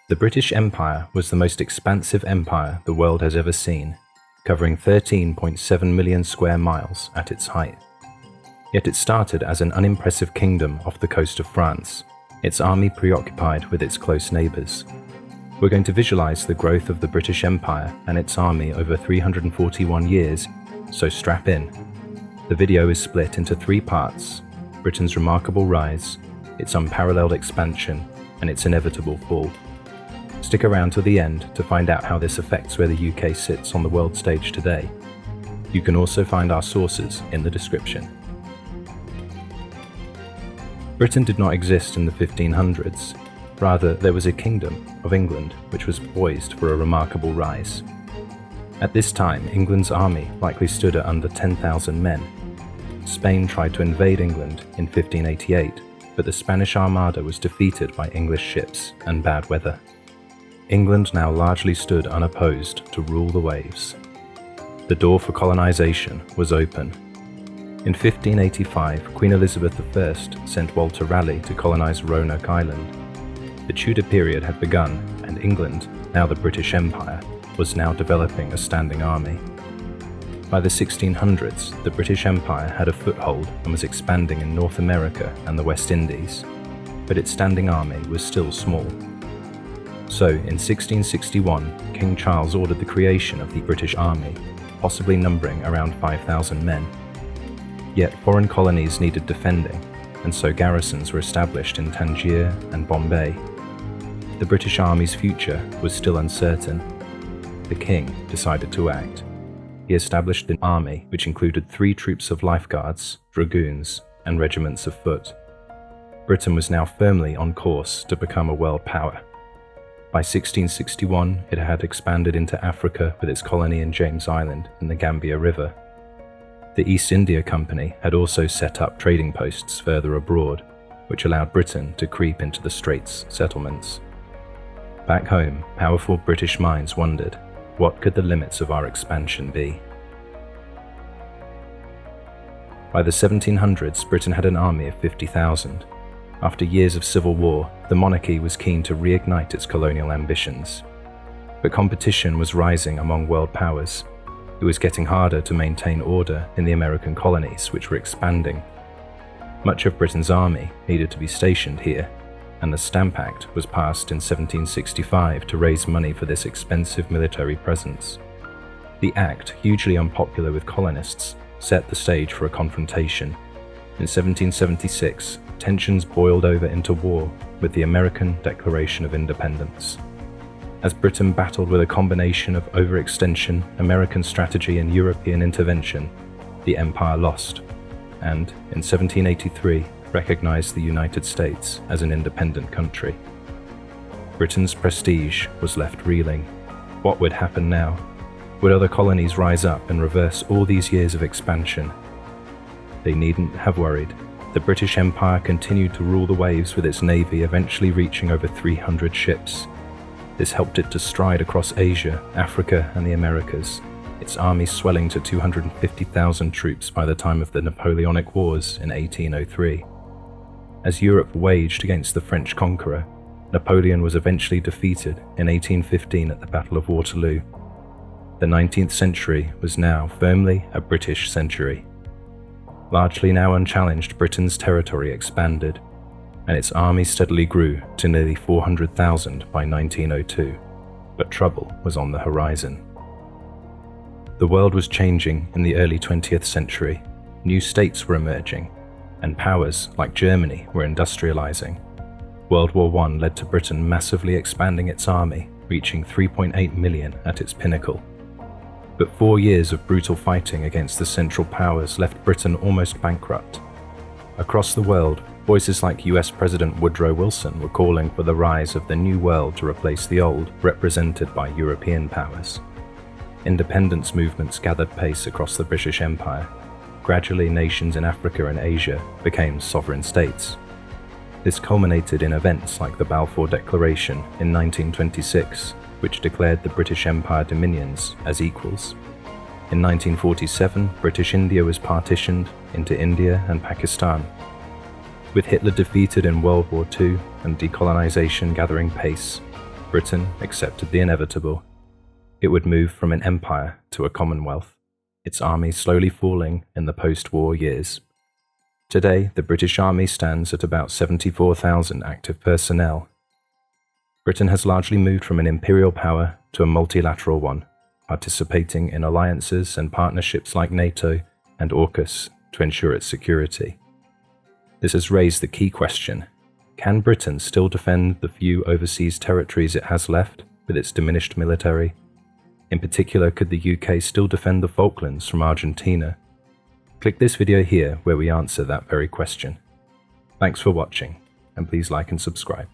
The British Empire was the most expansive empire the world has ever seen, covering 13.7 million square miles at its height. Yet it started as an unimpressive kingdom off the coast of France, its army preoccupied with its close neighbours. We're going to visualize the growth of the British Empire and its army over 341 years, so strap in. The video is split into 3 parts: Britain's remarkable rise, its unparalleled expansion, and its inevitable fall. Stick around to the end to find out how this affects where the UK sits on the world stage today. You can also find our sources in the description. Britain did not exist in the 1500s. Rather, there was a kingdom of England which was poised for a remarkable rise. At this time, England's army likely stood at under 10,000 men. Spain tried to invade England in 1588, but the Spanish Armada was defeated by English ships and bad weather. England now largely stood unopposed to rule the waves. The door for colonization was open. In 1585, Queen Elizabeth I sent Walter Raleigh to colonize Roanoke Island. The Tudor period had begun, and England, now the British Empire, was now developing a standing army. By the 1600s, the British Empire had a foothold and was expanding in North America and the West Indies, but its standing army was still small. So, in 1661, King Charles ordered the creation of the British Army, possibly numbering around 5,000 men. Yet foreign colonies needed defending, and so garrisons were established in Tangier and Bombay. The British Army's future was still uncertain. The king decided to act. He established an army which included 3 troops of lifeguards, dragoons, and regiments of foot. Britain was now firmly on course to become a world power. By 1661, it had expanded into Africa with its colony in James Island in the Gambia River. The East India Company had also set up trading posts further abroad, which allowed Britain to creep into the Straits settlements. Back home, powerful British minds wondered, what could the limits of our expansion be? By the 1700s, Britain had an army of 50,000. After years of civil war, the monarchy was keen to reignite its colonial ambitions. But competition was rising among world powers. It was getting harder to maintain order in the American colonies, which were expanding. Much of Britain's army needed to be stationed here, and the Stamp Act was passed in 1765 to raise money for this expensive military presence. The act, hugely unpopular with colonists, set the stage for a confrontation. In 1776, tensions boiled over into war with the American Declaration of Independence. As Britain battled with a combination of overextension, American strategy, and European intervention, the empire lost, and in 1783 recognized the United States as an independent country. Britain's prestige was left reeling. What would happen now? Would other colonies rise up and reverse all these years of expansion? They needn't have worried. The British Empire continued to rule the waves with its navy eventually reaching over 300 ships. This helped it to stride across Asia, Africa, and the Americas, its army swelling to 250,000 troops by the time of the Napoleonic Wars in 1803. As Europe waged against the French conqueror, Napoleon was eventually defeated in 1815 at the Battle of Waterloo. The 19th century was now firmly a British century. Largely now unchallenged, Britain's territory expanded, and its army steadily grew to nearly 400,000 by 1902. But trouble was on the horizon. The world was changing in the early 20th century. New states were emerging, and powers like Germany were industrializing. World War I led to Britain massively expanding its army, reaching 3.8 million at its pinnacle. But 4 years of brutal fighting against the Central Powers left Britain almost bankrupt. Across the world, voices like US President Woodrow Wilson were calling for the rise of the new world to replace the old, represented by European powers. Independence movements gathered pace across the British Empire. Gradually, nations in Africa and Asia became sovereign states. This culminated in events like the Balfour Declaration in 1926, which declared the British Empire dominions as equals. In 1947, British India was partitioned into India and Pakistan. With Hitler defeated in World War II and decolonization gathering pace, Britain accepted the inevitable. It would move from an empire to a Commonwealth, its army slowly falling in the post-war years. Today, the British Army stands at about 74,000 active personnel. Britain has largely moved from an imperial power to a multilateral one, participating in alliances and partnerships like NATO and AUKUS to ensure its security. This has raised the key question: can Britain still defend the few overseas territories it has left with its diminished military? In particular, could the UK still defend the Falklands from Argentina? Click this video here where we answer that very question. Thanks for watching, and please like and subscribe.